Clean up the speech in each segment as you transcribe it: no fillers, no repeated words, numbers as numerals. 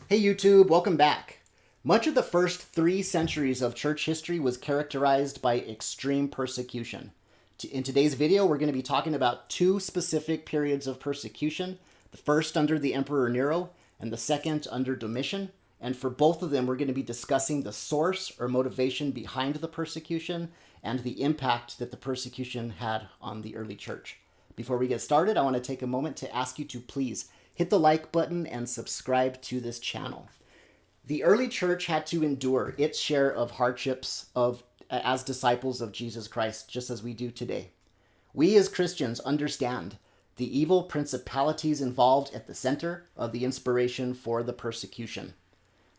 Hey YouTube, welcome back. Much of the first 3 centuries of church history was characterized by extreme persecution. In today's video, we're going to be talking about 2 specific periods of persecution, the first under the Emperor Nero and the second under Domitian. And for both of them, we're going to be discussing the source or motivation behind the persecution and the impact that the persecution had on the early church. Before we get started, I want to take a moment to ask you to please hit the like button and subscribe to this channel. The early church had to endure its share of hardships as disciples of Jesus Christ, just as we do today. We as Christians understand the evil principalities involved at the center of the inspiration for the persecution.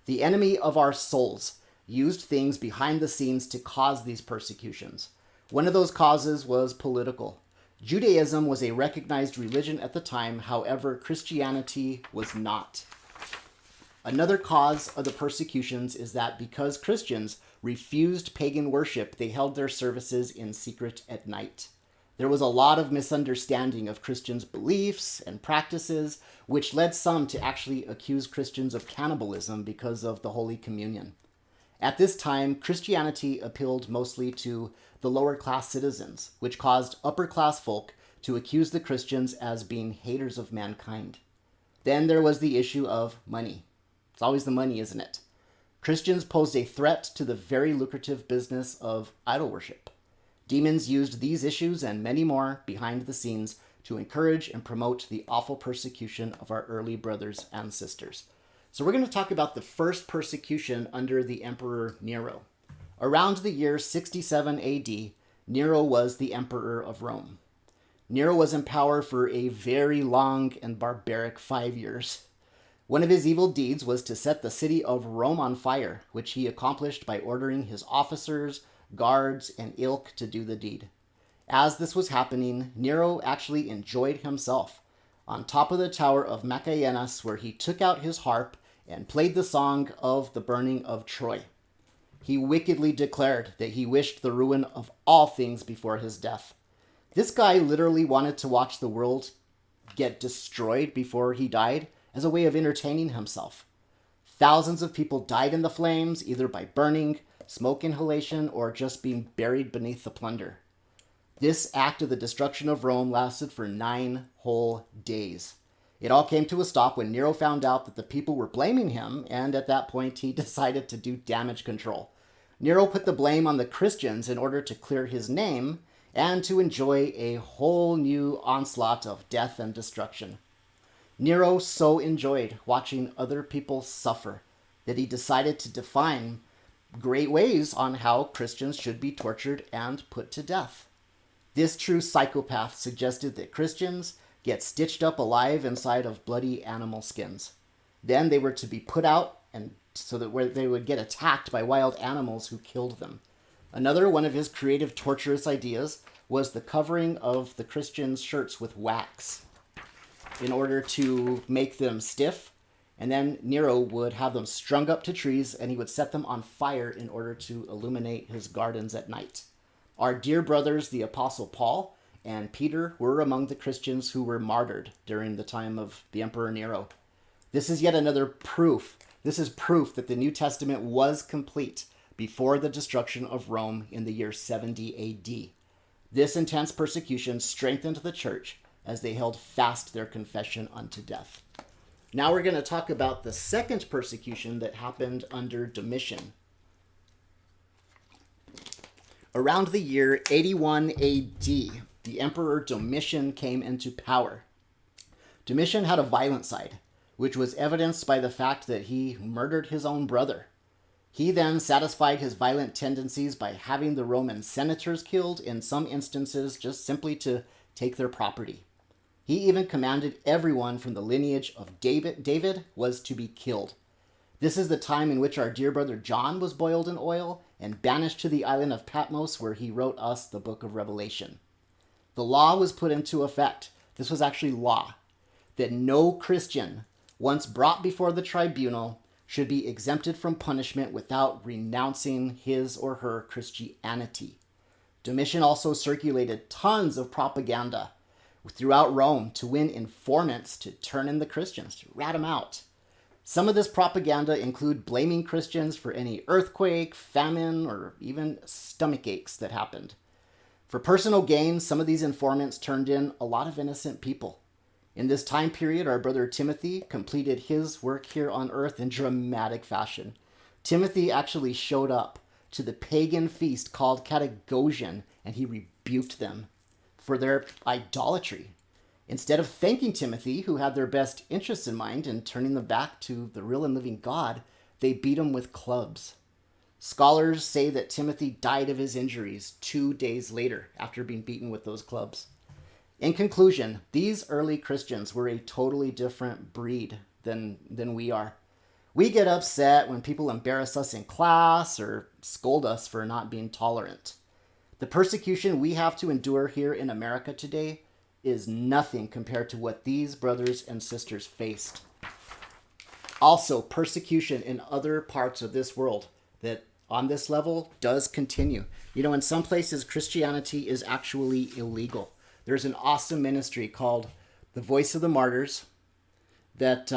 The enemy of our souls used things behind the scenes to cause these persecutions. One of those causes was political. Judaism was a recognized religion at the time, however, Christianity was not. Another cause of the persecutions is that because Christians refused pagan worship, they held their services in secret at night. There was a lot of misunderstanding of Christians' beliefs and practices, which led some to actually accuse Christians of cannibalism because of the Holy Communion. At this time, Christianity appealed mostly to the lower class citizens, which caused upper class folk to accuse the Christians as being haters of mankind. Then there was the issue of money. It's always the money, isn't it? Christians posed a threat to the very lucrative business of idol worship. Demons used these issues and many more behind the scenes to encourage and promote the awful persecution of our early brothers and sisters. So we're going to talk about the first persecution under the Emperor Nero. Around the year 67 AD, Nero was the emperor of Rome. Nero was in power for a very long and barbaric 5 years. One of his evil deeds was to set the city of Rome on fire, which he accomplished by ordering his officers, guards, and ilk to do the deed. As this was happening, Nero actually enjoyed himself on top of the tower of Machaenus, where he took out his harp and played the song of the burning of Troy. He wickedly declared that he wished the ruin of all things before his death. This guy literally wanted to watch the world get destroyed before he died as a way of entertaining himself. Thousands of people died in the flames, either by burning, smoke inhalation, or just being buried beneath the plunder. This act of the destruction of Rome lasted for 9 whole days. It all came to a stop when Nero found out that the people were blaming him, and at that point he decided to do damage control. Nero put the blame on the Christians in order to clear his name and to enjoy a whole new onslaught of death and destruction. Nero so enjoyed watching other people suffer that he decided to define great ways on how Christians should be tortured and put to death. This true psychopath suggested that Christians get stitched up alive inside of bloody animal skins. Then they were to be put out and so that where they would get attacked by wild animals who killed them. Another one of his creative torturous ideas was the covering of the Christians' shirts with wax in order to make them stiff, and then Nero would have them strung up to trees and he would set them on fire in order to illuminate his gardens at night. Our dear brothers, the Apostle Paul and Peter, were among the Christians who were martyred during the time of the Emperor Nero. This is yet another proof. This is proof that the New Testament was complete before the destruction of Rome in the year 70 AD. This intense persecution strengthened the church as they held fast their confession unto death. Now we're going to talk about the second persecution that happened under Domitian. Around the year 81 AD, the Emperor Domitian came into power. Domitian had a violent side, which was evidenced by the fact that he murdered his own brother. He then satisfied his violent tendencies by having the Roman senators killed, in some instances just simply to take their property. He even commanded everyone from the lineage of David was to be killed. This is the time in which our dear brother John was boiled in oil and banished to the island of Patmos, where he wrote us the book of Revelation. The law was put into effect. This was actually law, that no Christian, once brought before the tribunal, should be exempted from punishment without renouncing his or her Christianity. Domitian also circulated tons of propaganda throughout Rome to win informants to turn in the Christians, to rat them out. Some of this propaganda include blaming Christians for any earthquake, famine, or even stomach aches that happened. For personal gain, some of these informants turned in a lot of innocent people. In this time period, our brother Timothy completed his work here on earth in dramatic fashion. Timothy actually showed up to the pagan feast called Catagogion, and he rebuked them for their idolatry. Instead of thanking Timothy, who had their best interests in mind, and turning them back to the real and living God, they beat him with clubs. Scholars say that Timothy died of his injuries 2 days later after being beaten with those clubs. In conclusion, these early Christians were a totally different breed than we are. We get upset when people embarrass us in class or scold us for not being tolerant. The persecution we have to endure here in America today is nothing compared to what these brothers and sisters faced. Also, persecution in other parts of this world that on this level does continue. You know, in some places, Christianity is actually illegal. There's an awesome ministry called The Voice of the Martyrs that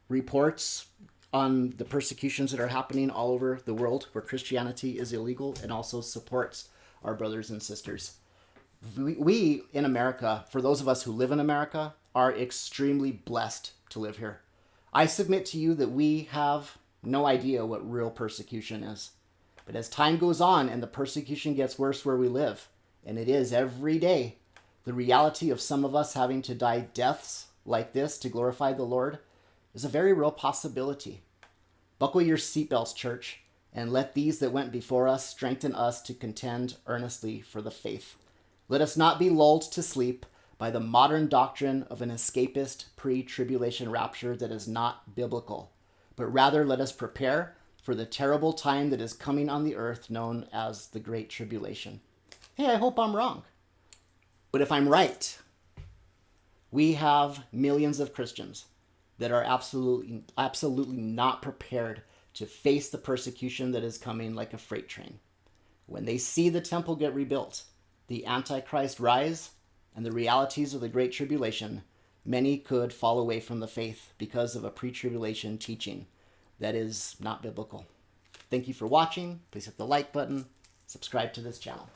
reports on the persecutions that are happening all over the world where Christianity is illegal, and also supports our brothers and sisters. We in America, for those of us who live in America, are extremely blessed to live here. I submit to you that we have no idea what real persecution is. But as time goes on and the persecution gets worse where we live, and it is every day, the reality of some of us having to die deaths like this to glorify the Lord is a very real possibility. Buckle your seatbelts, church, and let these that went before us strengthen us to contend earnestly for the faith. Let us not be lulled to sleep by the modern doctrine of an escapist pre-tribulation rapture that is not biblical, but rather let us prepare for the terrible time that is coming on the earth known as the Great Tribulation. Hey, I hope I'm wrong. But if I'm right, we have millions of Christians that are absolutely not prepared to face the persecution that is coming like a freight train. When they see the temple get rebuilt, the Antichrist rise, and the realities of the Great Tribulation, many could fall away from the faith because of a pre-tribulation teaching that is not biblical. Thank you for watching. Please hit the like button, subscribe to this channel.